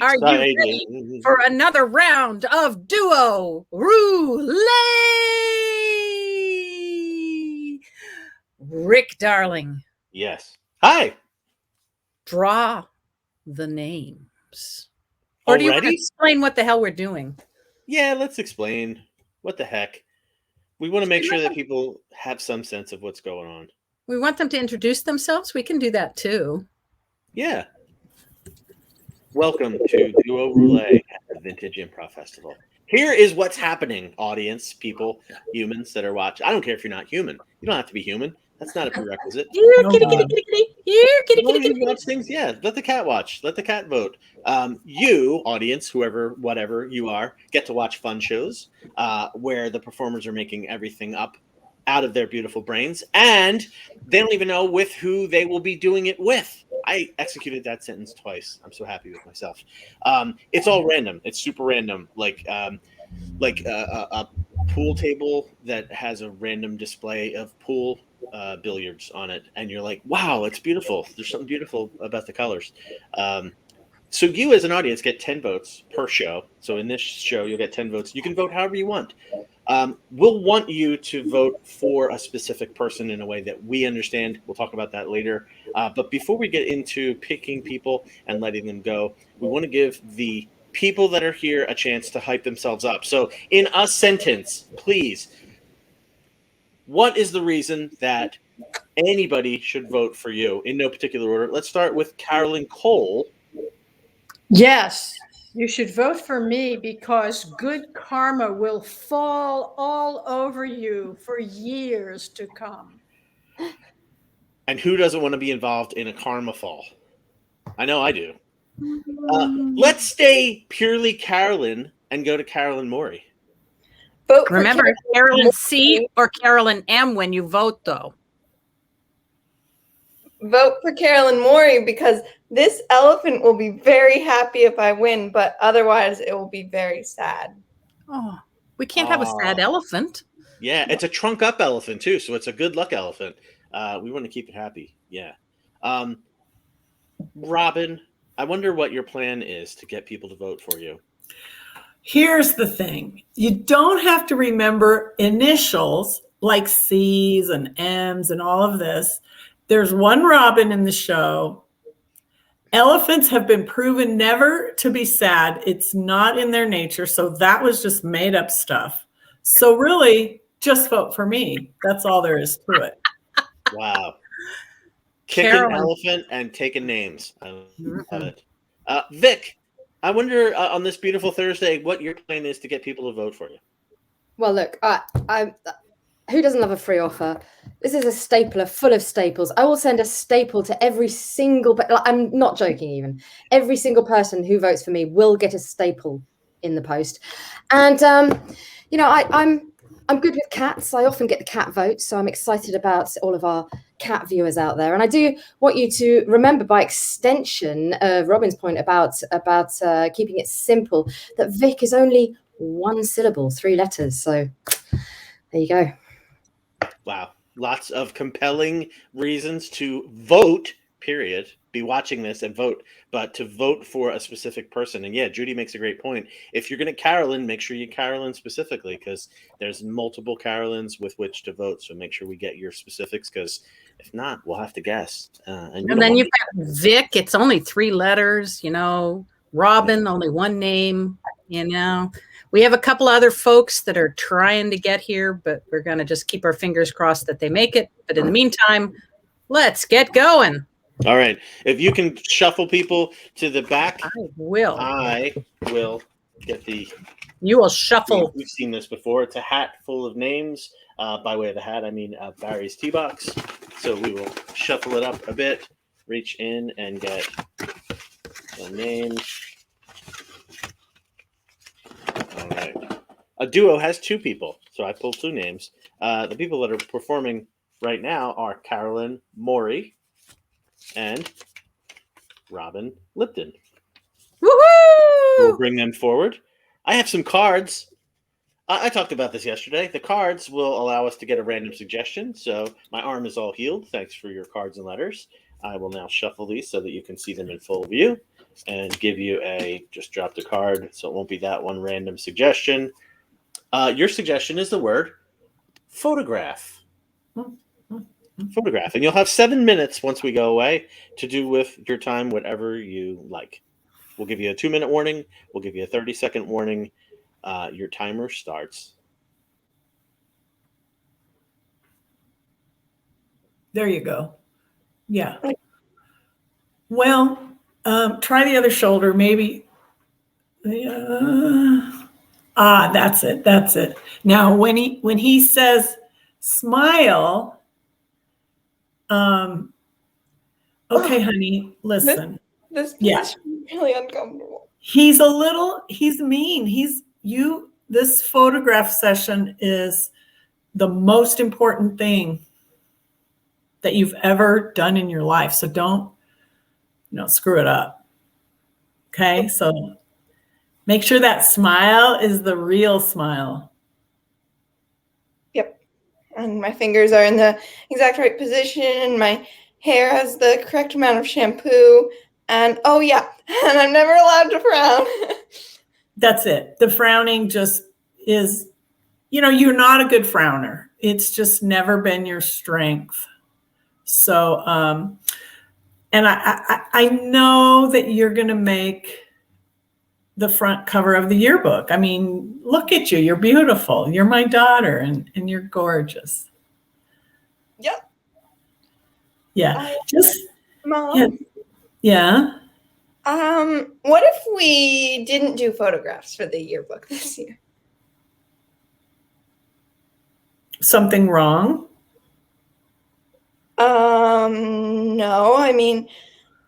Are you ready for another round of Duo Roulette? Rick, darling. Yes. Hi. Draw the names. Or do you want to explain what the hell we're doing? Yeah, let's explain. What the heck? We want to make sure that people have some sense of what's going on. We want them to introduce themselves. We can do that too. Yeah. Welcome to Duo Roulette at the Vintage Improv Festival. Here is what's happening, audience, people, humans that are watching. I don't care if you're not human. You don't have to be human. That's not a prerequisite. Watch things. Yeah, let the cat watch. Let the cat vote. You, audience, whoever, whatever you are, get to watch fun shows where the performers are making everything up out of their beautiful brains, and they don't even know with who they will be doing it with. I executed that sentence twice. I'm so happy with myself. It's all random. It's super random, like a pool table that has a random display of pool billiards on it, and you're like, wow, it's beautiful. There's something beautiful about the colors. So you as an audience get 10 votes per show. So in this show, you'll get 10 votes. You can vote however you want. We'll want you to vote for a specific person in a way that we understand. We'll talk about that later. But before we get into picking people and letting them go, we want to give the people that are here a chance to hype themselves up. So in a sentence, please, what is the reason that anybody should vote for you in no particular order? Let's start with Carolyn Cole. Yes, you should vote for me because good karma will fall all over you for years to come. And who doesn't want to be involved in a karma fall? I know I do. Let's stay purely Carolyn and go to Carolyn Maury. Remember, Carolyn C or Carolyn M when you vote, though. Vote for Carolyn Maury because this elephant will be very happy if I win, but otherwise it will be very sad. Oh, we can't have a sad elephant. Yeah, it's a trunk up elephant too, so it's a good luck elephant. We want to keep it happy. Yeah. Robin, I wonder what your plan is to get people to vote for you. Here's the thing. You don't have to remember initials like C's and M's and all of this. There's one Robin in the show. Elephants have been proven never to be sad. It's not in their nature. So that was just made up stuff. So really, just vote for me. That's all there is to it. Wow. Kicking elephant and taking names. I love it. Vic, I wonder on this beautiful Thursday what your plan is to get people to vote for you. Well, look, who doesn't love a free offer? This is a stapler full of staples. I will send a staple to every single, I'm not joking even. Every single person who votes for me will get a staple in the post. And, I'm good with cats. I often get the cat votes, so I'm excited about all of our cat viewers out there. And I do want you to remember, by extension, Robin's point about keeping it simple, that Vic is only one syllable, 3 letters. So there you go. Wow. Lots of compelling reasons to vote, period. Be watching this and vote, but to vote for a specific person. And yeah, Judy makes a great point. If you're going to Carolyn, make sure you Carolyn specifically, because there's multiple Carolyns with which to vote. So make sure we get your specifics, because if not, we'll have to guess. And then you've got Vic. It's only 3 letters, Robin, only 1 name, We have a couple other folks that are trying to get here, but we're going to just keep our fingers crossed that they make it. But in the meantime, let's get going. All right. If you can shuffle people to the back, I will get the... You will shuffle. We've seen this before. It's a hat full of names. By way of a hat, I mean Barry's tee box. So we will shuffle it up a bit, reach in and get the names. All right. A duo has 2 people, so I pulled 2 names. The people that are performing right now are Carolyn Maury and Robin Lipton. Woohoo! We'll bring them forward. I have some cards. I talked about this yesterday. The cards will allow us to get a random suggestion. So my arm is all healed. Thanks for your cards and letters. I will now shuffle these so that you can see them in full view and give you just drop the card so it won't be that one random suggestion. Your suggestion is the word photograph. Photograph. And you'll have 7 minutes once we go away to do with your time whatever you like. We'll give you a 2-minute warning. We'll give you a 30-second warning. Your timer starts. There you go. Yeah. Well, try the other shoulder, maybe. That's it. That's it. Now, when he says smile, okay, honey, listen. This position is really uncomfortable. He's mean. This photograph session is the most important thing that you've ever done in your life. So don't, screw it up. Okay. So make sure that smile is the real smile. Yep. And my fingers are in the exact right position, and my hair has the correct amount of shampoo. And oh yeah, and I'm never allowed to frown. That's it. The frowning just is, you're not a good frowner. It's just never been your strength. So, and I know that you're going to make the front cover of the yearbook. I mean, look at you. You're beautiful. You're my daughter, and you're gorgeous. Yep. Yeah. Mom. Yeah. What if we didn't do photographs for the yearbook this year? Something wrong? No. I mean,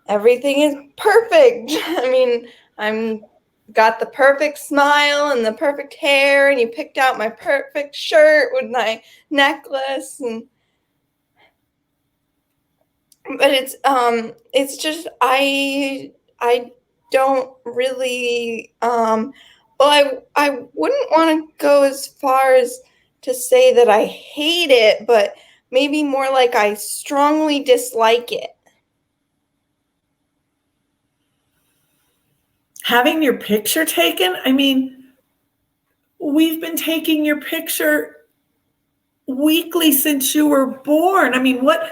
everything is perfect. I mean, I'm got the perfect smile and the perfect hair, and you picked out my perfect shirt with my necklace, but it's just I don't really well, I wouldn't want to go as far as to say that I hate it, but maybe more like I strongly dislike it. Having your picture taken? I mean, we've been taking your picture weekly since you were born. I mean, what?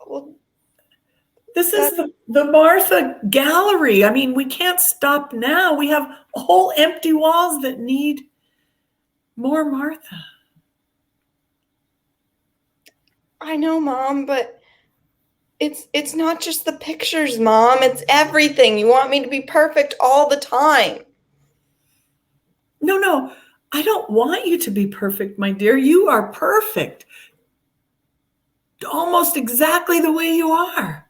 Well, This is the Martha Gallery. I mean, we can't stop now. We have whole empty walls that need more Martha. I know, Mom, but it's not just the pictures, Mom. It's everything. You want me to be perfect all the time. No. I don't want you to be perfect, my dear. You are perfect. Almost exactly the way you are.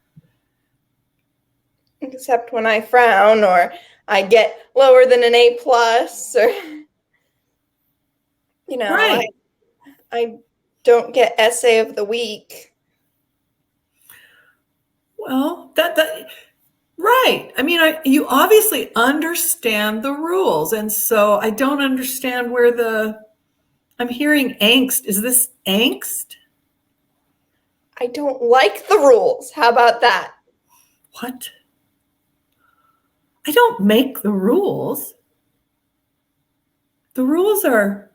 Except when I frown, or I get lower than an A+, or Right. I don't get essay of the week. Well, that right. I mean, you obviously understand the rules, and so I don't understand where I'm hearing angst. Is this angst? I don't like the rules. How about that? What? I don't make the rules. The rules are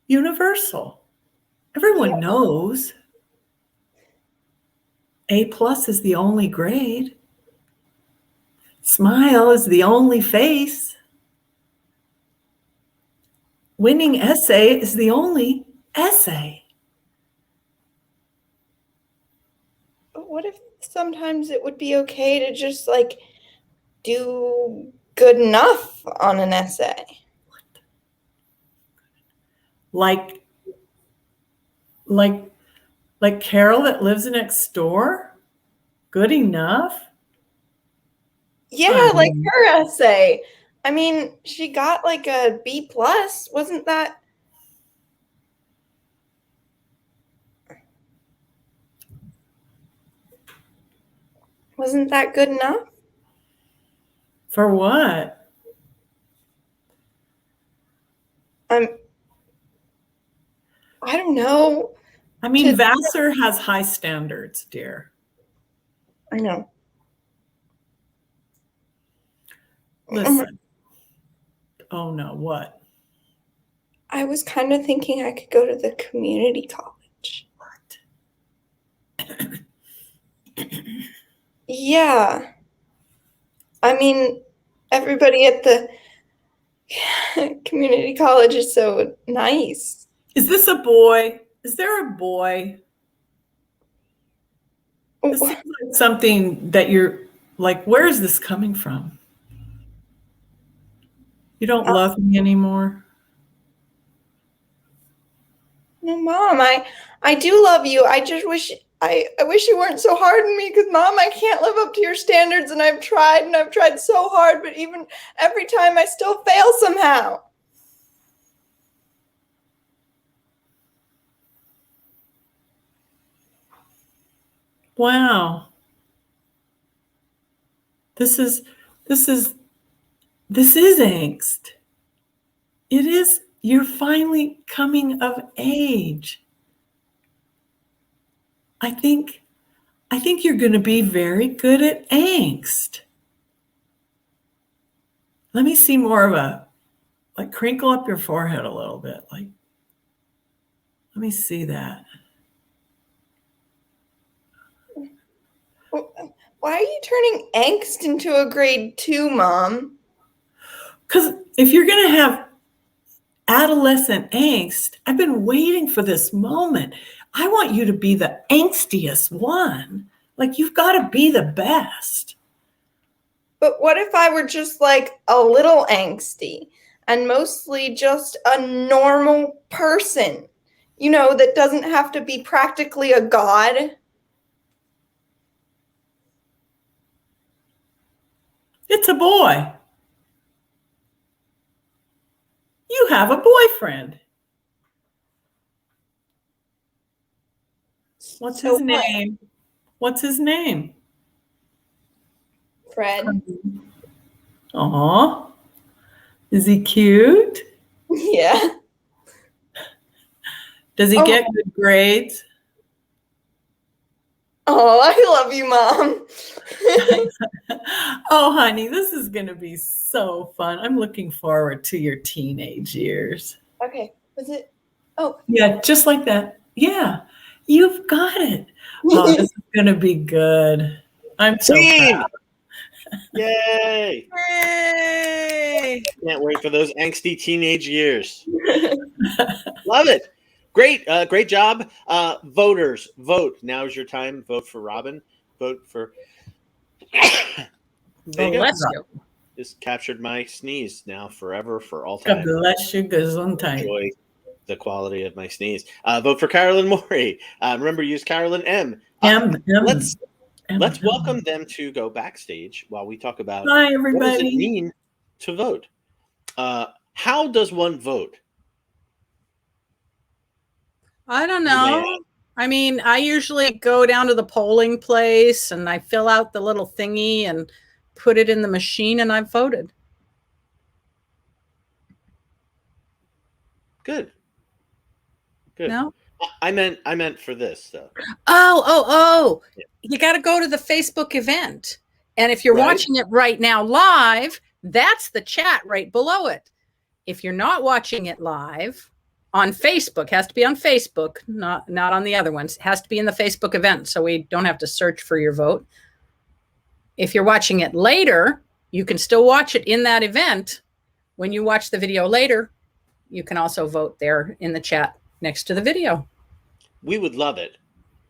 universal. Everyone knows A+ is the only grade. Smile is the only face. Winning essay is the only essay. But what if sometimes it would be okay to just do good enough on an essay? Like Carol that lives next door? Good enough? Yeah, like her essay. I mean, she got a B+. Wasn't that good enough? For what? I don't know. I mean, To- Vassar has high standards, dear. I know. Listen. Oh no, what? I was kind of thinking I could go to the community college. What? Yeah. I mean, everybody at the community college is so nice. Is this a boy? Is there a boy? This seems like something that you're like, where is this coming from? You don't love me anymore? No, Mom, I do love you. I just wish I wish you weren't so hard on me because, Mom, I can't live up to your standards, and I've tried so hard, but even every time I still fail somehow. Wow. This is angst. It is, you're finally coming of age. I think you're going to be very good at angst. Let me see more of a, like, crinkle up your forehead a little bit. Like, let me see that. Why are you turning angst into a grade 2, Mom? Because if you're going to have adolescent angst, I've been waiting for this moment. I want you to be the angstiest one. Like, you've got to be the best. But what if I were just like a little angsty and mostly just a normal person? You know, that doesn't have to be practically a god. It's a boy. You have a boyfriend. What's his name? What's his name? Fred. Aw. Is he cute? Yeah. Does he get good grades? Oh, I love you, Mom. Oh, honey, this is going to be so fun. I'm looking forward to your teenage years. Okay. Was it? Oh. Yeah, just like that. Yeah, you've got it. Oh, this is going to be good. I'm so proud. Yay! Yay! Can't wait for those angsty teenage years. Love it. Great, great job. Voters, vote. Now is your time. Vote for Robin. Vote for. There you go. Bless you. Just captured my sneeze now forever for all God time. bless you, Gesundheit. Enjoy the quality of my sneeze. Vote for Carolyn Morey. Remember, use Carolyn M. Let's welcome them to go backstage while we talk about Hi, what does everybody. it mean to vote. How does one vote? I don't know. I mean, I usually go down to the polling place and I fill out the little thingy and put it in the machine and I've voted. Good. Good. No? I meant for this though. Oh. You got to go to the Facebook event. And if you're watching it right now live, that's the chat right below it. If you're not watching it live on Facebook, has to be on Facebook, not on the other ones. It has to be in the Facebook event so we don't have to search for your vote. If you're watching it later, you can still watch it in that event. When you watch the video later, you can also vote there in the chat next to the video. We would love it.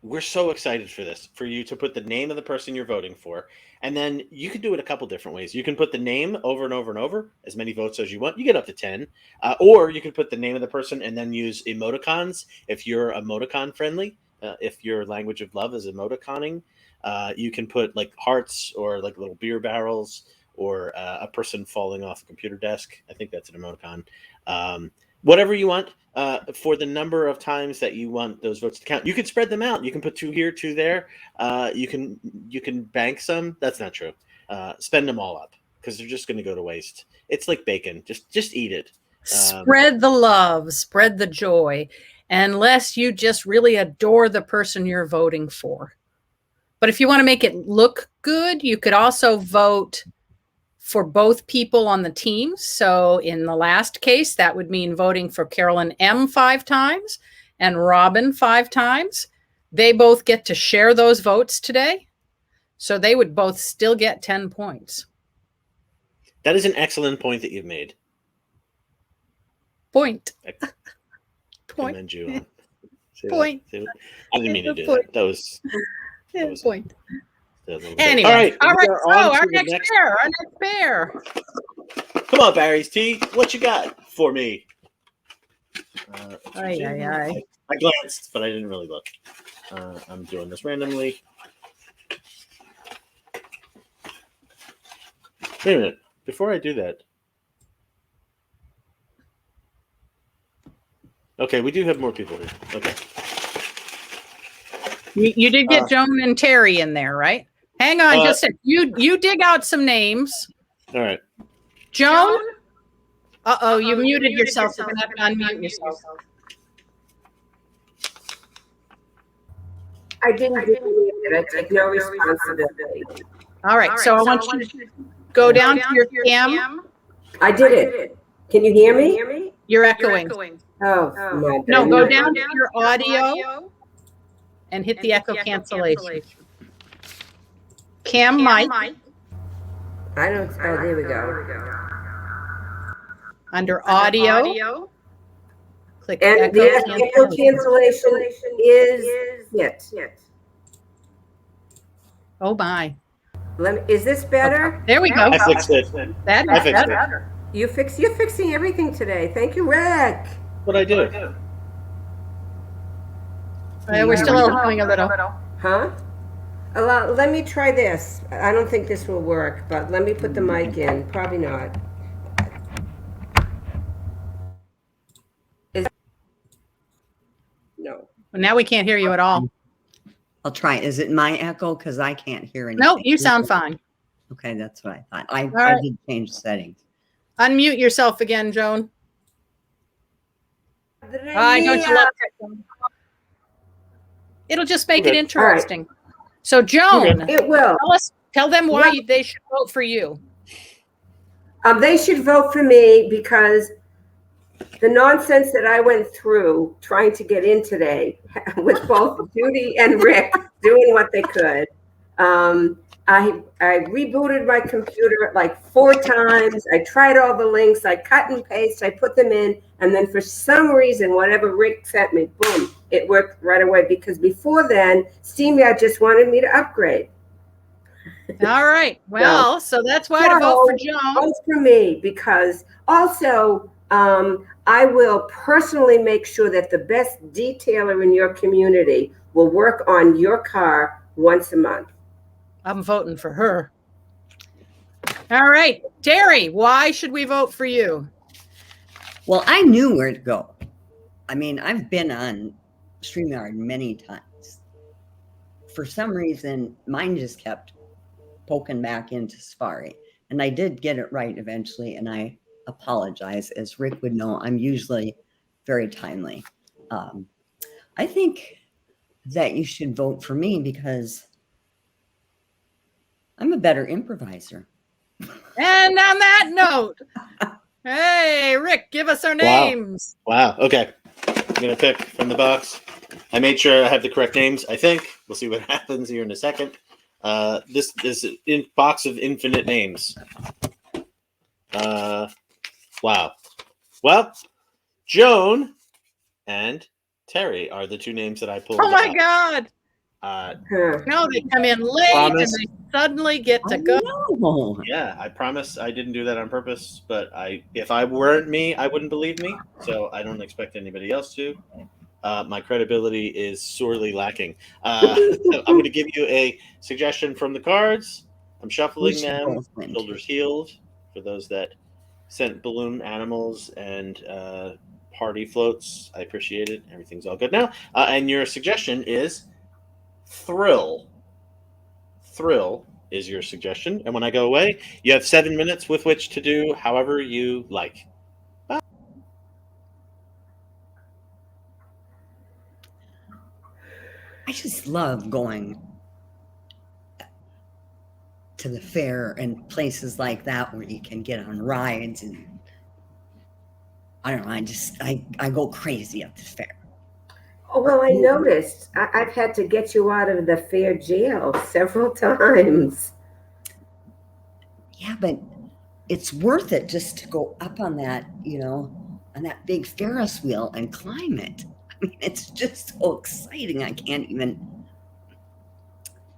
We're so excited for this, for you to put the name of the person you're voting for. And then you can do it a couple different ways. You can put the name over and over and over, as many votes as you want. You get up to 10. Or you can put the name of the person and then use emoticons. If you're emoticon friendly, if your language of love is emoticoning, you can put like hearts or like little beer barrels or a person falling off a computer desk. I think that's an emoticon. Whatever you want for the number of times that you want those votes to count. You can spread them out. You can put 2 here, 2 there. You can bank some. That's not true. Spend them all up because they're just going to go to waste. It's like bacon. Just eat it. Spread the love, spread the joy, unless you just really adore the person you're voting for. But if you want to make it look good, you could also vote for both people on the team. So in the last case, that would mean voting for Carolyn M 5 times and Robin 5 times. They both get to share those votes today. So they would both still get 10 points. That is an excellent point that you've made. Point. I Point. commend you on. Point. I didn't mean to do that. That was point. Anyway. All right. So Our next pair. Come on, Barry's Tea. What you got for me? Aye. I glanced, but I didn't really look. I'm doing this randomly. Wait a minute. Before I do that. Okay, we do have more people here. Okay. You did get Joan and Terry in there, right? Hang on just a sec. You dig out some names. All right. Joan? Uh-oh, you muted yourself. You're going to have to unmute yourself. I didn't do it. I take no responsibility. All right, so I want you to go down to your cam. I did it. Can you hear me? You're echoing. Oh, No, go down to your audio and hit the echo cancellation. Cam mic. I don't. Oh, there we go. Under audio. Click And the echo cancellation is it. Oh my. Is this better? There we go. I fixed it. That's fixed it. better. You're fixing everything today. Thank you, Rick. What I do? We're still going a little. Huh? Let me try this. I don't think this will work, but let me put the mic in. Probably not. No. Well, now we can't hear you at all. I'll try. Is it my echo? Because I can't hear anything. No, you sound fine. Okay, that's what I thought. I right. did change settings. Unmute yourself again, Joan. I don't you love it? It'll just make it interesting. Right. So, Joan, it will. Tell them why they should vote for you. They should vote for me because the nonsense that I went through trying to get in today with both Judy and Rick doing what they could. I rebooted my computer like 4 times. I tried all the links. I cut and paste. I put them in. And then for some reason, whatever Rick sent me, boom, it worked right away. Because before then, StreamYard just wanted me to upgrade. All right. Well, so that's why to vote for Joan. Vote for me because also I will personally make sure that the best detailer in your community will work on your car once a month. I'm voting for her. All right. Terry, why should we vote for you? Well, I knew where to go. I mean, I've been on StreamYard many times. For some reason, mine just kept poking back into Safari. And I did get it right eventually, and I apologize. As Rick would know, I'm usually very timely. I think that you should vote for me because I'm a better improviser. And on that note, hey, Rick, give us our names. Wow. Okay. I'm going to pick from the box. I made sure I have the correct names, I think. We'll see what happens here in a second. This is a box of infinite names. Wow. Well, Joan and Terry are the 2 names that I pulled. Oh, my God. No, they come in late and they suddenly get to go. No. Yeah, I promise I didn't do that on purpose, but if I weren't me, I wouldn't believe me. So I don't expect anybody else to. My credibility is sorely lacking. I'm going to give you a suggestion from the cards. I'm shuffling them, shoulders healed, for those that sent balloon animals and party floats. I appreciate it. Everything's all good now. And your suggestion is Thrill. Thrill is your suggestion. And when I go away, you have 7 minutes with which to do however you like. I just love going to the fair and places like that where you can get on rides, and I don't know, I go crazy at the fair. Oh, well, I noticed. I've had to get you out of the fair jail several times. Yeah, but it's worth it just to go up on that, on that big Ferris wheel and climb it. I mean, it's just so exciting. I can't even.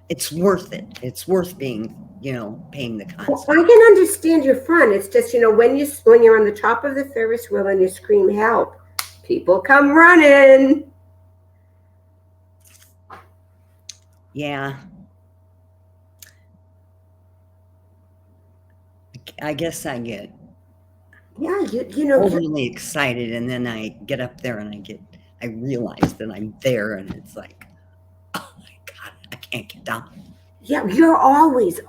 It's worth it. It's worth being, paying the Well, cost. I can understand your fun. It's just, when you're on the top of the Ferris wheel and you scream help, people come running. Yeah. I guess I get Yeah, overly excited, and then I get up there and I realize that I'm there, and it's like, oh my God, I can't get down. yeah, you're always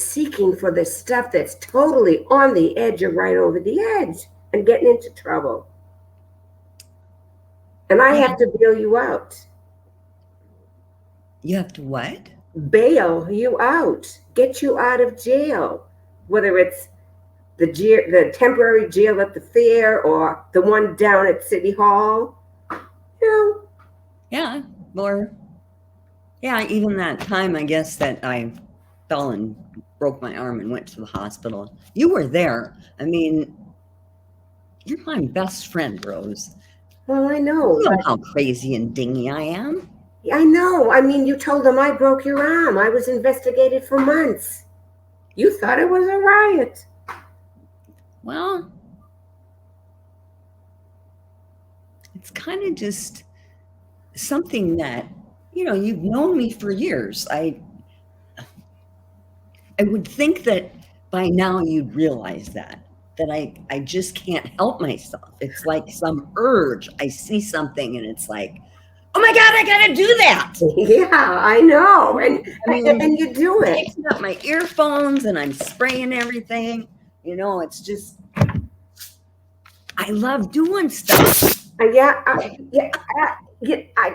seeking for the stuff that's totally on the edge or right over the edge and getting into trouble. And I have to bail you out. You have to what? Bail you out. Get you out of jail. Whether it's the temporary jail at the fair or the one down at City Hall. Yeah, or even that time, I guess, that I fell and broke my arm and went to the hospital. You were there. I mean, you're my best friend, Rose. Well, I know. You know how crazy and dingy I am. I know. I mean, you told them I broke your arm. I was investigated for months. You thought it was a riot. Well, it's kind of just something that, you've known me for years. I would think that by now you'd realize that I just can't help myself. It's like some urge. I see something and it's like, oh my God, I gotta do that. Yeah, I know. And you do it. Picking up my earphones and I'm spraying everything. It's just, I love doing stuff. I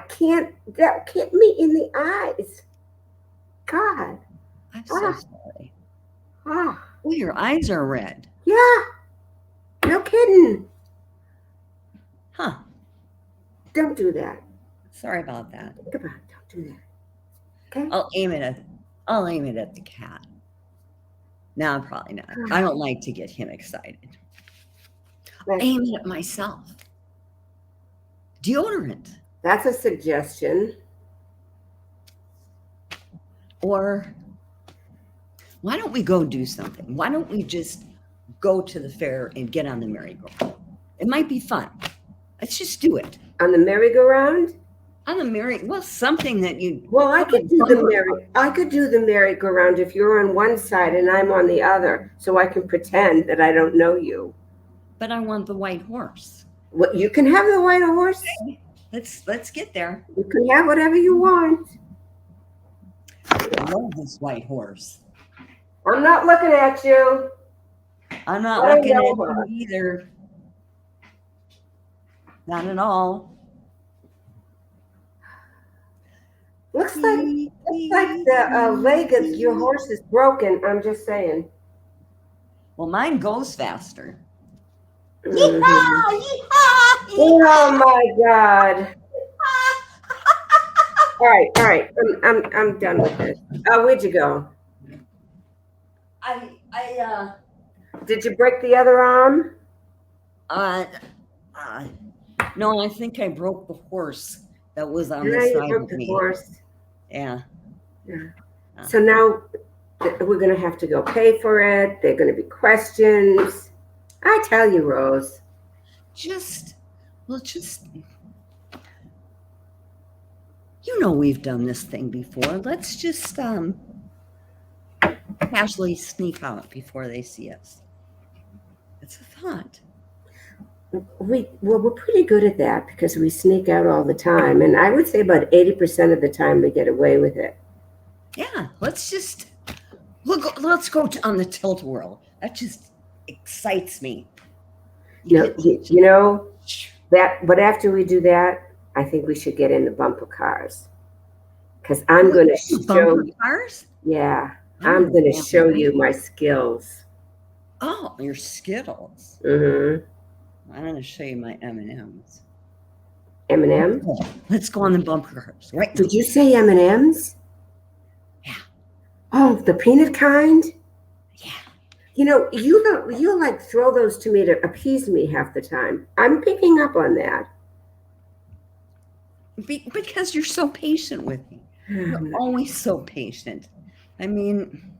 can't get me in the eyes. God. I'm so sorry. Oh, Oh, your eyes are red. yeah. No kidding. Huh. Don't do that. Sorry about that. Think about it. Don't do that. Okay? I'll aim it at the cat. No, probably not. I don't like to get him excited. Right. Aim it at myself. Deodorant. That's a suggestion. Or why don't we go do something? Why don't we just go to the fair and get on the merry-go-round? It might be fun. Let's just do it. On the merry-go-round? On the something that you. Well, I could do the merry-go-round if you're on one side and I'm on the other, so I can pretend that I don't know you. But I want the white horse. Well, you can have the white horse. Let's get there. You can have whatever you want. I love this white horse. I'm not looking at you. I'm not looking at you either. Not at all. Looks like the leg of your horse is broken. I'm just saying. Well, mine goes faster. Mm-hmm. Oh my God! All right. I'm done with this. Where'd you go? Did you break the other arm? No, I think I broke the horse that was on the You side broke of the me. horse. Yeah. So now we're going to have to go pay for it. There are going to be questions. I tell you, Rose. We've done this thing before. Let's just casually sneak out before they see us. It's a thought. We're pretty good at that because we sneak out all the time. And I would say about 80% of the time we get away with it. Yeah, let's just Look, let's go on the tilt-a-whirl. That just excites me. No, you know that. But after we do that, I think we should get in the bumper cars because I'm going to show. Bumper cars? Yeah, I'm going to show you my skills. Oh, your Skittles. Mm-hmm. I'm going to show you my M&Ms. M&M? Let's go on the bumper cars, right? Did you say M&Ms? Yeah. Oh, the peanut kind? Yeah. You know, you like throw those to me to appease me half the time. I'm picking up on that. Because you're so patient with me. You're always so patient. I mean,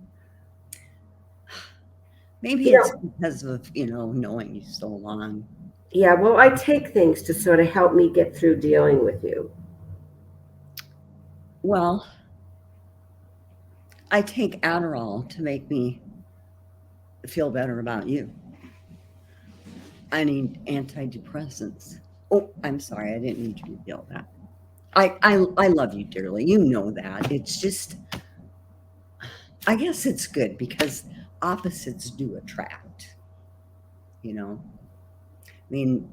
maybe it's because of, knowing you so long. Yeah, well, I take things to sort of help me get through dealing with you. Well, I take Adderall to make me feel better about you. I need antidepressants. Oh, I'm sorry. I didn't mean to reveal that. I love you dearly. You know that. It's just, I guess it's good because opposites do attract, I mean,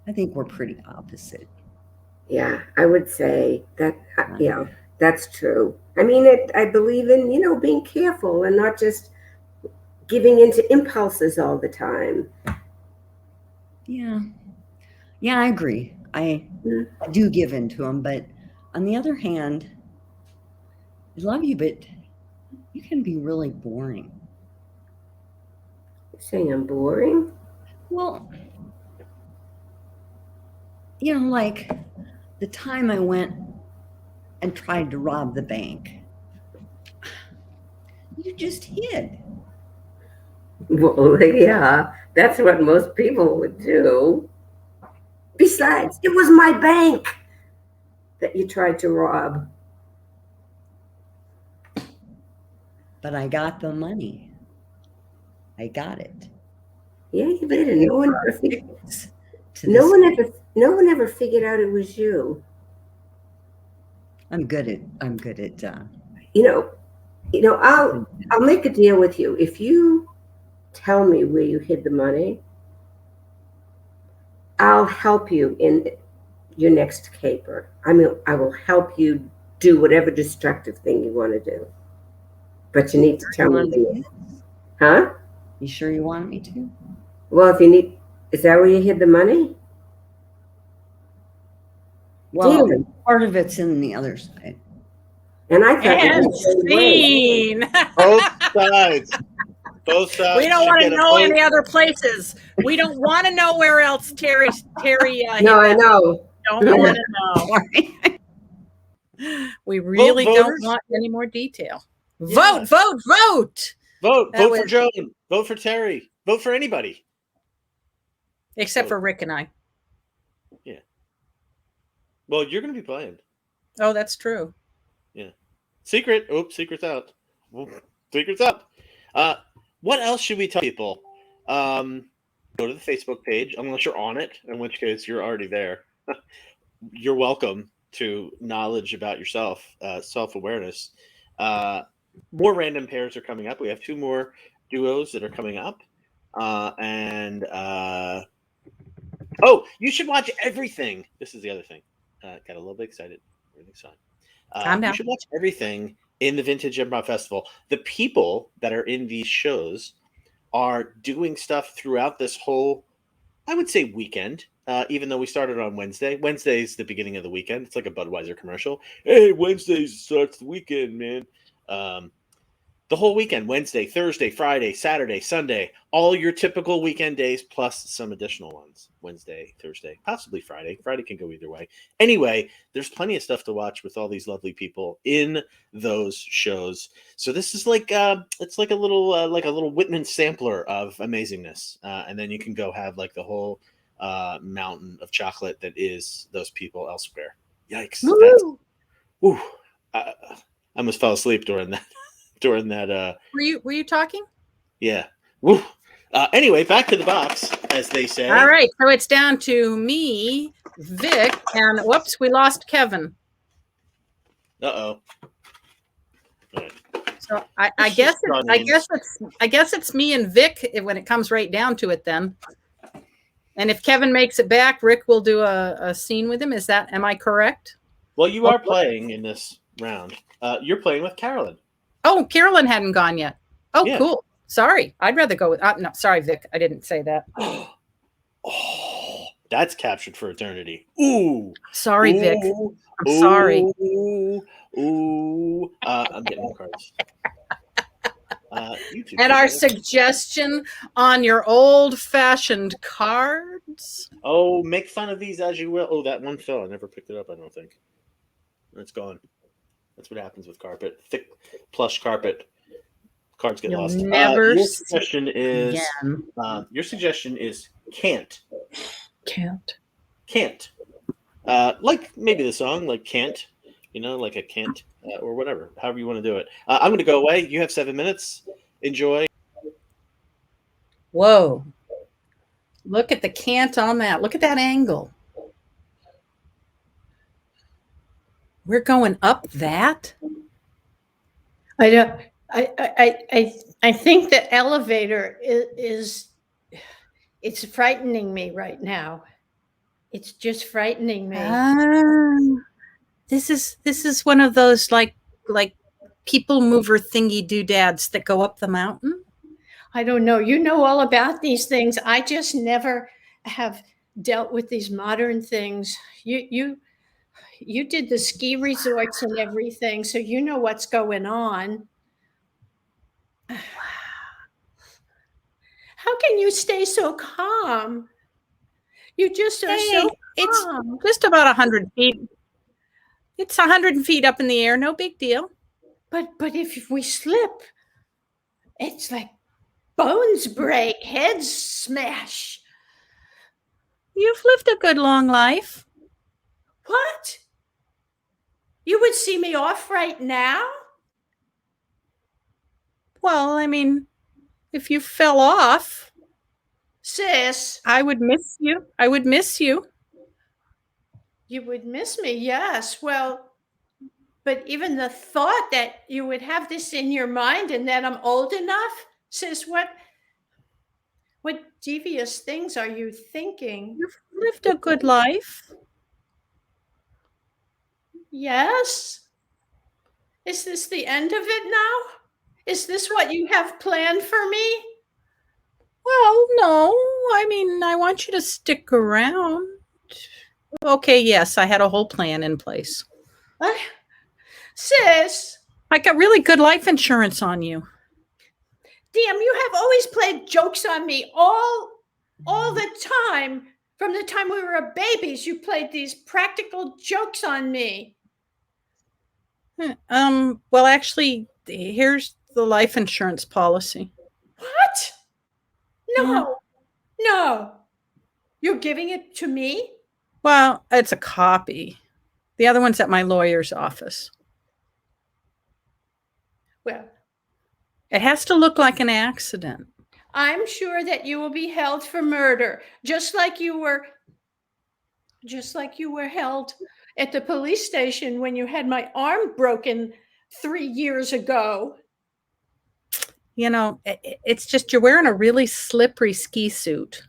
I think we're pretty opposite. Yeah, I would say that, yeah, that's true. I mean, I believe in, being careful and not just giving into impulses all the time. Yeah, I agree. I do give into them, but on the other hand, I love you, but you can be really boring. You're saying I'm boring? Well, like the time I went and tried to rob the bank, you just hid. Well, yeah, that's what most people would do. Besides, it was my bank that you tried to rob. But I got the money. I got it. Yeah, you did. And no one ever figured out it was you. I'm good at I'll make a deal with you. If you tell me where you hid the money, I'll help you in your next caper. I mean, I will help you do whatever destructive thing you want to do. But you need to tell me. Huh? You sure you want me to? Well, is that where you hid the money? Well, part of it's in the other side. And I thought and scene. Both sides. Both sides. We don't want to know any other places. We don't want to know where else Terry. No, I know. Don't want to know. We really don't want any more detail. Yeah. Vote. Vote for Joan. Vote for Terry. Vote for anybody. Except for Rick and I. Yeah. Well, you're going to be playing. Oh, that's true. Yeah. Secret. Oops, secret's out. Secret's out. What else should we tell people? Go to the Facebook page, unless you're on it, in which case you're already there. You're welcome to knowledge about yourself, self-awareness. More random pairs are coming up. We have 2 more duos that are coming up. You should watch everything. This is the other thing. Got a little bit excited. Everything's fine. You should watch everything in the Vintage Improv Festival. The people that are in these shows are doing stuff throughout this whole, I would say, weekend. Even though we started on Wednesday. Wednesday's the beginning of the weekend. It's like a Budweiser commercial. Hey, Wednesday starts the weekend, man. The whole weekend, Wednesday, Thursday, Friday, Saturday, Sunday, all your typical weekend days plus some additional ones. Wednesday, Thursday, possibly Friday. Friday can go either way. Anyway, there's plenty of stuff to watch with all these lovely people in those shows. So this is like it's like a little Whitman sampler of amazingness, and then you can go have like the whole mountain of chocolate that is those people elsewhere. Yikes! I almost fell asleep during that. Were you talking? Yeah. Woo. Anyway, back to the box, as they say. All right, so it's down to me, Vic, and whoops, we lost Kevin. Uh-oh. So So I guess it's me and Vic when it comes right down to it. Then, and if Kevin makes it back, Rick will do a scene with him. Am I correct? Well, you are playing in this round. You're playing with Carolyn. Oh, Carolyn hadn't gone yet. Oh, Yeah. cool. Sorry, I'd rather go with. No, sorry, Vic. I didn't say that. Oh, that's captured for eternity. Ooh. Sorry, Ooh. Vic. I'm sorry. Ooh. I'm getting more cards. And our suggestion on your old-fashioned cards. Oh, make fun of these as you will. Oh, that one fell. I never picked it up, I don't think. It's gone. That's what happens with carpet. Thick, plush carpet. Cards get lost. Never your suggestion is can't. Can't. Like maybe the song, like can't. Like a can't or whatever. However you want to do it. I'm going to go away. You have 7 minutes. Enjoy. Whoa. Look at the cant on that. Look at that angle. We're going up that? I don't. I think the elevator is it's frightening me right now. It's just frightening me. This is one of those like people mover thingy doodads that go up the mountain. I don't know. You know all about these things. I just never have dealt with these modern things. You did the ski resorts and everything, so you know what's going on. How can you stay so calm? You just are so calm. It's just about 100 feet. It's 100 feet up in the air. No big deal. But if we slip, it's like bones break, heads smash. You've lived a good long life. What? You would see me off right now? Well, I mean, if you fell off, sis, I would miss you. I would miss you. You would miss me, yes. Well, but even the thought that you would have this in your mind and that I'm old enough, sis, what devious things are you thinking? You've lived a good life. Yes. Is this the end of it now? Is this what you have planned for me? Well, no. I mean, I want you to stick around. Okay, yes, I had a whole plan in place. Sis. I got really good life insurance on you. Damn, you have always played jokes on me all the time. From the time we were babies, you played these practical jokes on me. Well, actually, here's the life insurance policy. What? No. You're giving it to me? Well, it's a copy. The other one's at my lawyer's office. Well, it has to look like an accident. I'm sure that you will be held for murder, just like you were held at the police station when you had my arm broken 3 years ago. You know, it's just you're wearing a really slippery ski suit.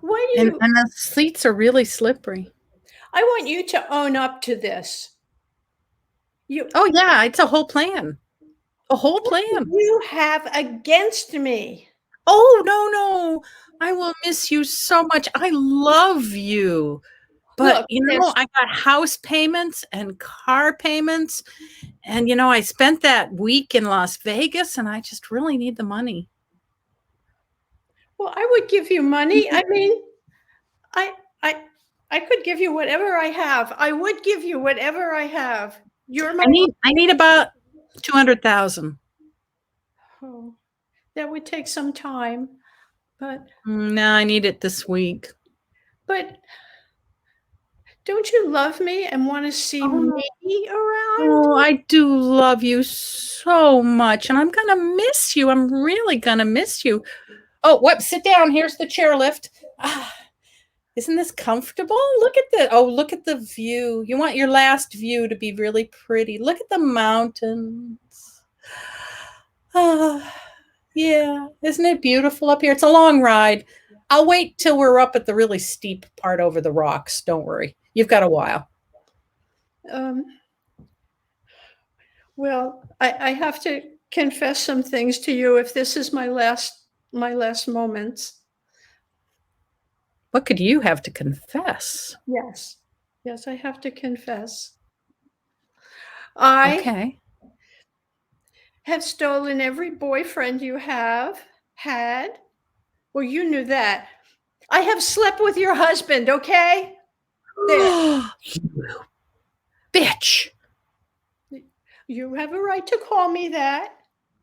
Why do you? And the seats are really slippery. I want you to own up to this. Oh yeah, it's a whole plan. A whole plan. What do you have against me? Oh no. I will miss you so much. I love you. But look, I got house payments and car payments. And I spent that week in Las Vegas and I just really need the money. Well, I would give you money. I mean, I could give you whatever I have. I would give you whatever I have. You're my I need about 200,000. Oh, that would take some time. But no, I need it this week. But don't you love me and want to see me around? Oh, I do love you so much. And I'm going to miss you. I'm really going to miss you. Oh, sit down. Here's the chairlift. Isn't this comfortable? Look at the look at the view. You want your last view to be really pretty. Look at the mountains. Ah, yeah. Isn't it beautiful up here? It's a long ride. I'll wait till we're up at the really steep part over the rocks. Don't worry. You've got a while. Well, I have to confess some things to you if this is my last moments. What could you have to confess? Yes. Yes, I have to confess. I have stolen every boyfriend you have had. Well, you knew that. I have slept with your husband, okay? There. You bitch. You have a right to call me that.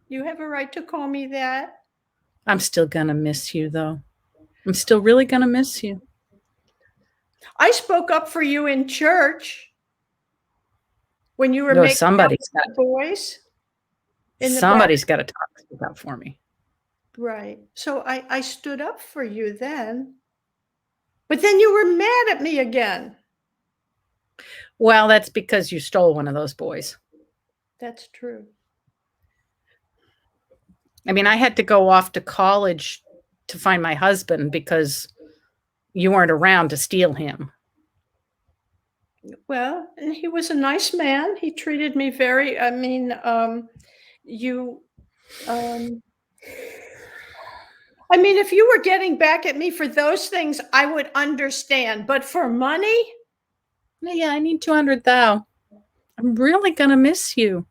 You have a right to call me that. I'm still gonna miss you, though. I'm still really gonna miss you. I spoke up for you in church when you were No, making somebody's got the boys. somebody's got to talk about for me. Right. So I stood up for you then. But then you were mad at me again. Well, that's because you stole one of those boys. That's true. I mean, I had to go off to college to find my husband because you weren't around to steal him. Well, and he was a nice man. He treated me very, if you were getting back at me for those things, I would understand. But for money? Yeah, I need 200 thou. I'm really going to miss you.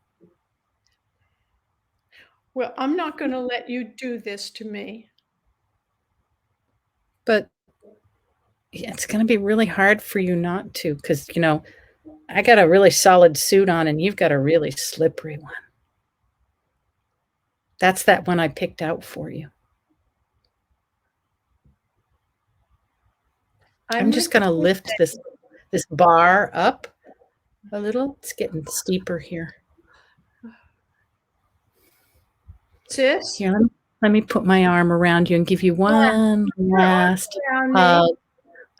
Well, I'm not going to let you do this to me. But yeah, it's going to be really hard for you not to because, I got a really solid suit on and you've got a really slippery one. That's that one I picked out for you. I'm just going to lift this bar up a little. It's getting steeper here. Sis? Here, let me put my arm around you and give you one last hug.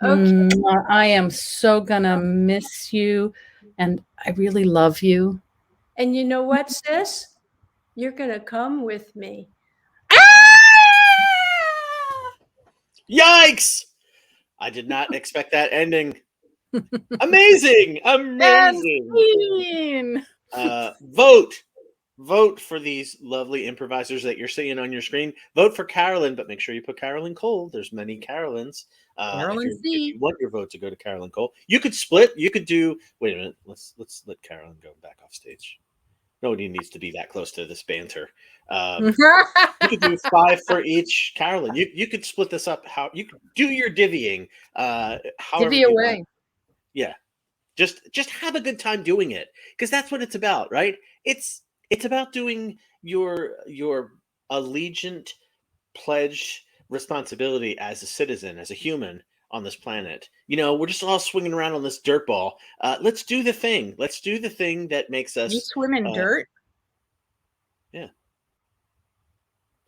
Okay. I am so going to miss you, and I really love you. And you know what, sis? You're going to come with me. Yikes! I did not expect that ending. Amazing! Vote for these lovely improvisers that you're seeing on your screen. Vote for Carolyn, but make sure you put Carolyn Cole. There's many Carolyns. If you want your vote to go to Carolyn Cole, you could split. You could do. Wait a minute. Let's let Carolyn go back off stage. Nobody needs to be that close to this banter. You could do 5 for each Carolyn. You could split this up. How you could do your divvying. Divvy away. Yeah, just have a good time doing it because that's what it's about, right? It's about doing your allegiant pledge responsibility as a citizen, as a human on this planet. We're just all swinging around on this dirt ball. Let's do the thing. Let's do the thing that makes us. You swim in dirt? Yeah.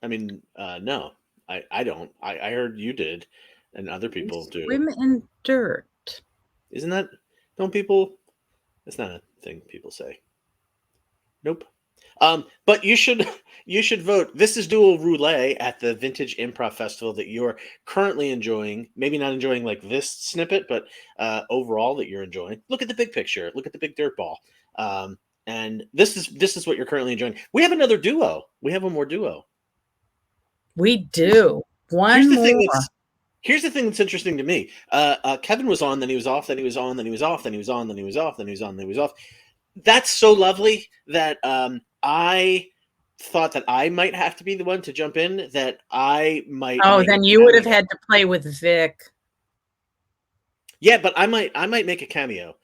I mean, no, I don't. I heard you did, and other people do. Swim in dirt. Isn't that? Don't people? That's not a thing people say. Nope. But you should vote. This is Dual Roulette at the Vintage Improv Festival that you're currently enjoying. Maybe not enjoying like this snippet, but overall that you're enjoying. Look at the big picture. Look at the big dirt ball. And this is what you're currently enjoying. We have another duo. We have one more duo. We do. Here's the thing that's interesting to me. Kevin was on, then he was off, then he was on, then he was off, then he was on, then he was off, then he was on, then he was off. That's so lovely that I thought that I might have to be the one to jump in, that I might. Oh, then you would have had to play with Vic. Yeah, but I might make a cameo.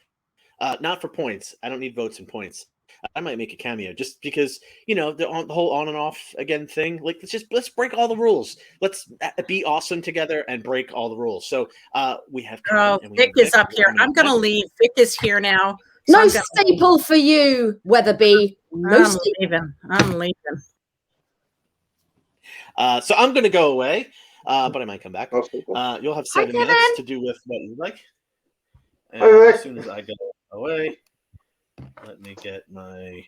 Not for points. I don't need votes and points. I might make a cameo just because, the whole on and off again thing. Like, let's break all the rules. Let's be awesome together and break all the rules. So we have. Vic is up here. I'm going to leave. Vic is here now. So no staple for you, Weatherby. No I'm leaving. So I'm going to go away. but I might come back. Most people. You'll have Hi, 7 minutes Kevin. to do with what you like. And Hi, Rick. as soon as I go away, let me get my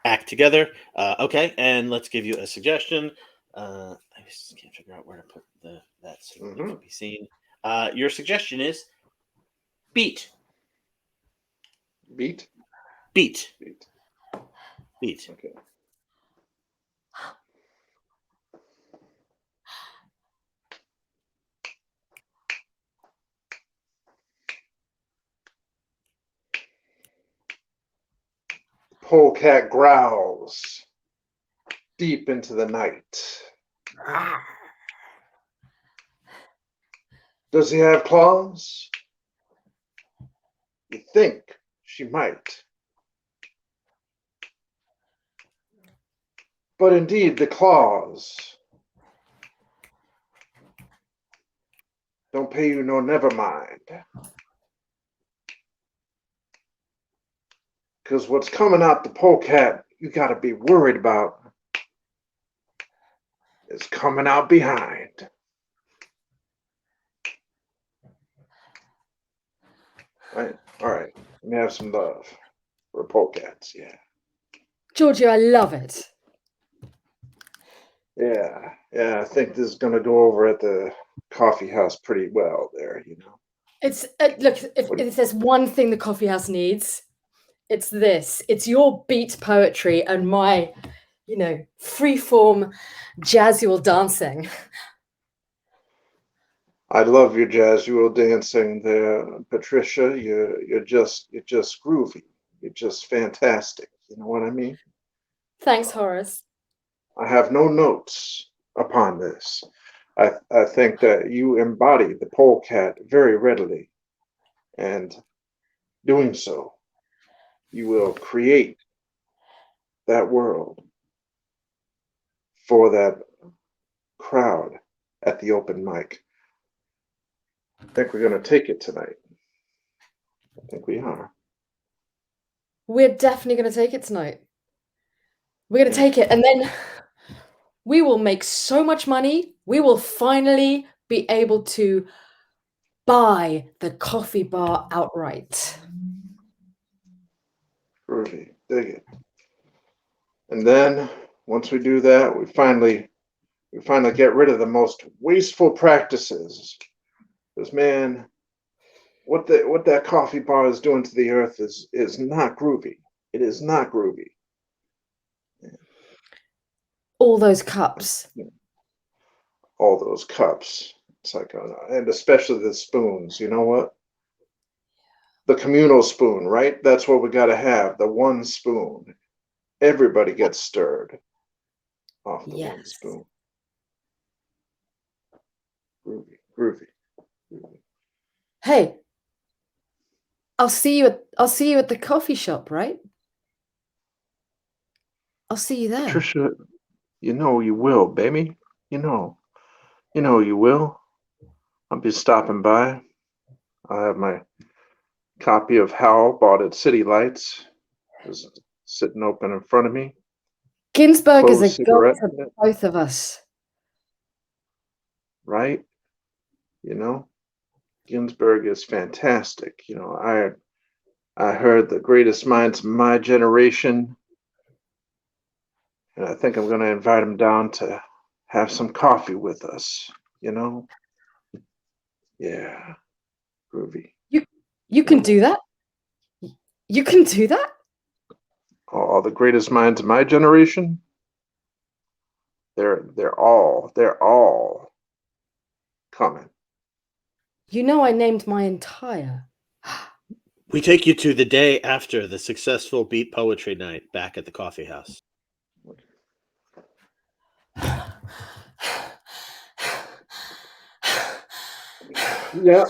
act together. Okay, and let's give you a suggestion. I just can't figure out where to put that so it can be seen. Your suggestion is beat. Beat. Beat. Beat. Beat. Okay. Polecat growls deep into the night. Does he have claws? You think she might. But indeed, the claws don't pay you no never mind. Because what's coming out the polecat, you got to be worried about is coming out behind. Right? All right. Let me have some love for polecats. Yeah. Giorgio, I love it. Yeah. Yeah. I think this is going to go over at the coffee house pretty well there, you know. It's look, if there's one thing the coffee house needs, it's this. It's your beat poetry and my, free-form jazzual dancing. I love your jazzual dancing there, Patricia. You're just groovy. You're just fantastic. You know what I mean? Thanks, Horace. I have no notes upon this. I think that you embody the polecat very readily, and doing so, you will create that world for that crowd at the open mic. I think we're going to take it tonight. I think we are. We're definitely going to take it tonight. We're going to take it, and then we will make so much money. We will finally be able to buy the coffee bar outright. Groovy. Dig it. And then once we do that, we finally get rid of the most wasteful practices. Because man, what that coffee bar is doing to the earth is not groovy. It is not groovy. All those cups. All those cups. It's like, and especially the spoons. You know what? The communal spoon, right? That's what we got to have. The one spoon. Everybody gets stirred off the one spoon. Groovy, groovy, groovy. Hey, I'll see you at the coffee shop, right? I'll see you there. Patricia, you know you will, baby. You know you will. I'll be stopping by. I have my copy of Howl bought at City Lights. Is sitting open in front of me. Ginsberg is a god cigarette for both of us. Right? You know, Ginsberg is fantastic. You know, I heard the greatest minds of my generation, and I think I'm going to invite him down to have some coffee with us. You know? Yeah, groovy. You can do that. You can do that. All the greatest minds of my generation. They're all coming. You know, I named my entire. We take you to the day after the successful beat poetry night back at the coffee house. Yeah,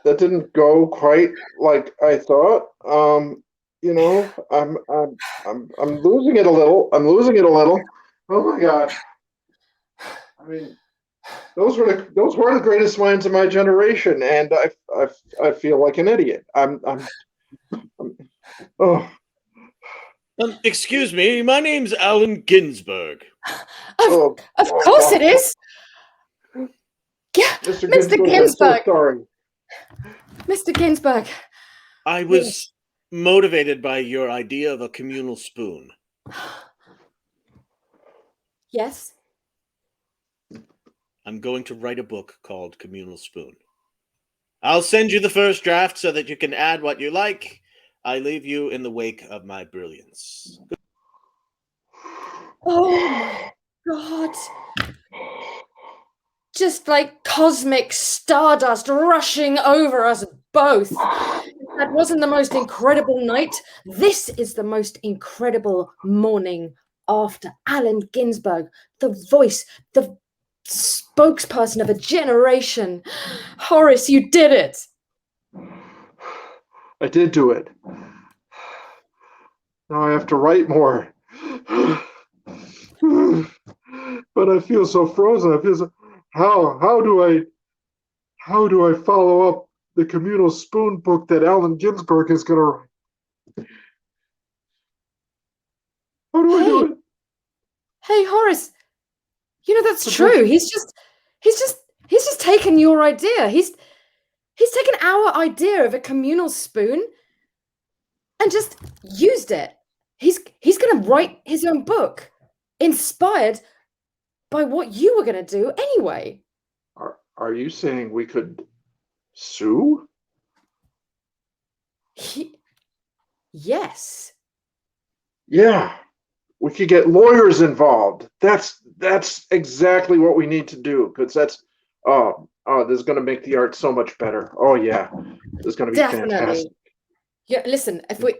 that didn't go quite like I thought. You know, I'm losing it a little. I'm losing it a little. Oh my God. I mean, those were the greatest minds of my generation, and I feel like an idiot. Oh. Excuse me, my name's Allen Ginsberg. Oh, Of course it is. Yeah, Mr. Mr. Ginsburg, I'm so Ginsburg. sorry. Mr. Ginsburg. I was motivated by your idea of a communal spoon. Yes. I'm going to write a book called Communal Spoon. I'll send you the first draft so that you can add what you like. I leave you in the wake of my brilliance. Oh my God. Just like cosmic stardust rushing over us both. That wasn't the most incredible night. This is the most incredible morning after Allen Ginsberg, the voice, the spokesperson of a generation. Horace, you did it. I did do it. Now I have to write more. But I feel so frozen. I feel so, how do I follow up the communal spoon book that Allen Ginsberg is going to write? How do I do it? Hey, Horace. You know, that's true. He's just taken your idea. He's taken our idea of a communal spoon and just used it. He's going to write his own book inspired by what you were going to do anyway. Are you saying we could sue? Yes. Yeah. We could get lawyers involved. That's exactly what we need to do, because that's this is going to make the art so much better. Oh yeah, this is going to be fantastic. Yeah, listen, if we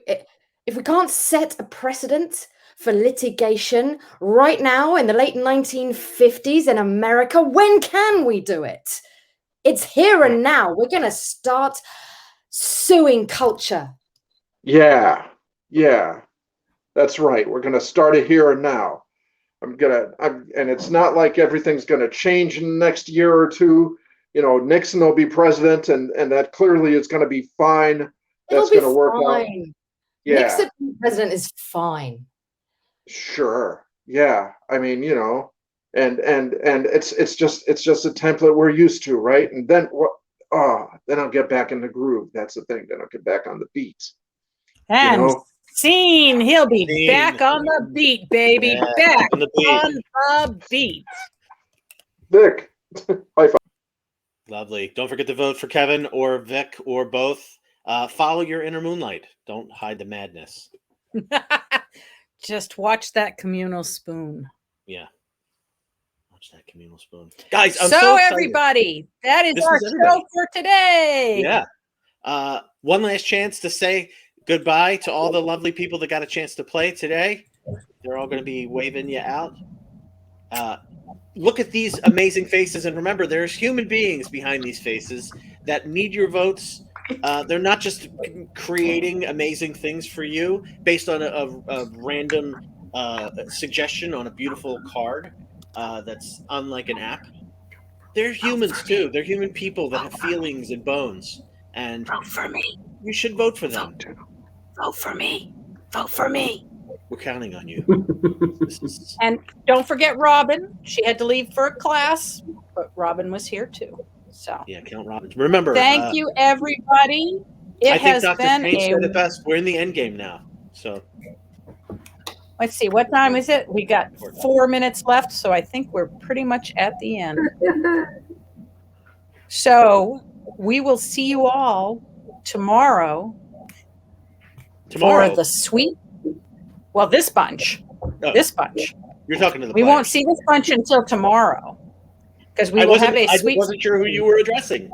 can't set a precedent for litigation right now in the late 1950s in America, when can we do it? It's here and now. We're going to start suing culture. Yeah. That's right. We're going to start it here and now. And it's not like everything's going to change in the next year or two. You know, Nixon will be president, and that clearly is going to be fine. That's going to work out. Yeah. Nixon president is fine. Sure. Yeah. I mean, you know, and it's just a template we're used to, right? And then what? Then I'll get back in the groove. That's the thing. Then I'll get back on the beat. And you know? Scene. He'll be back on the beat, baby. Yeah, back on the beat. on the beat. Vic, high five. Lovely. Don't forget to vote for Kevin or Vic or both. Follow your inner moonlight. Don't hide the madness. Just watch that communal spoon. Yeah. Watch that communal spoon. Guys, I'm so excited. Everybody, that is our show for today. Yeah. One last chance to say goodbye to all the lovely people that got a chance to play today. They're all going to be waving you out. Look at these amazing faces, and remember, there's human beings behind these faces that need your votes. They're not just creating amazing things for you based on a random suggestion on a beautiful card that's unlike an app. They're humans too. They're human people that have feelings and bones. And vote for me. You should vote for them. Vote for me. Vote for me. We're counting on you. And don't forget Robin. She had to leave for a class, but Robin was here too. So yeah, count Robin. Remember. Thank you, everybody. I think Dr. Page said it best. We're in the end game now. So let's see. What time is it? We got 4 minutes left, so I think we're pretty much at the end. So we will see you all tomorrow. For the sweet. Well, this bunch. Oh, this bunch. You're talking to the We players. won't see this bunch until tomorrow. Because we will have a sweet. I wasn't sure who you were addressing.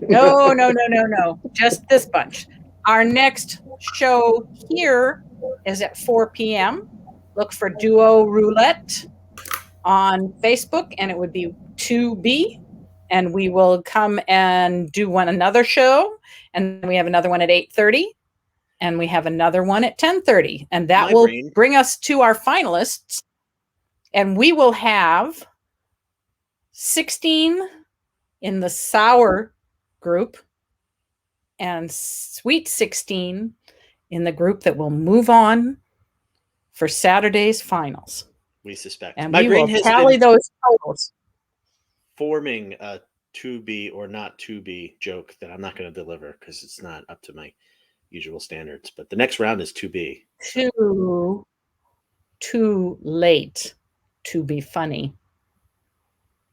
No. Just this bunch. Our next show here is at 4 p.m. Look for Duo Roulette on Facebook, and it would be 2B. And we will come and do another show. And we have another one at 8:30. And we have another one at 10:30. And that will bring us to our finalists. And we will have 16 in the sour group and sweet 16 in the group that will move on for Saturday's finals. We suspect. And My we brain will has tally been those totals. forming a to be or not to be joke that I'm not going to deliver because it's not up to my usual standards. But the next round is to be. Too late to be funny.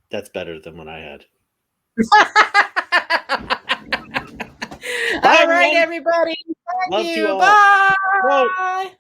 That's better than what I had. All right, everybody. Thank Love you. you all. Bye.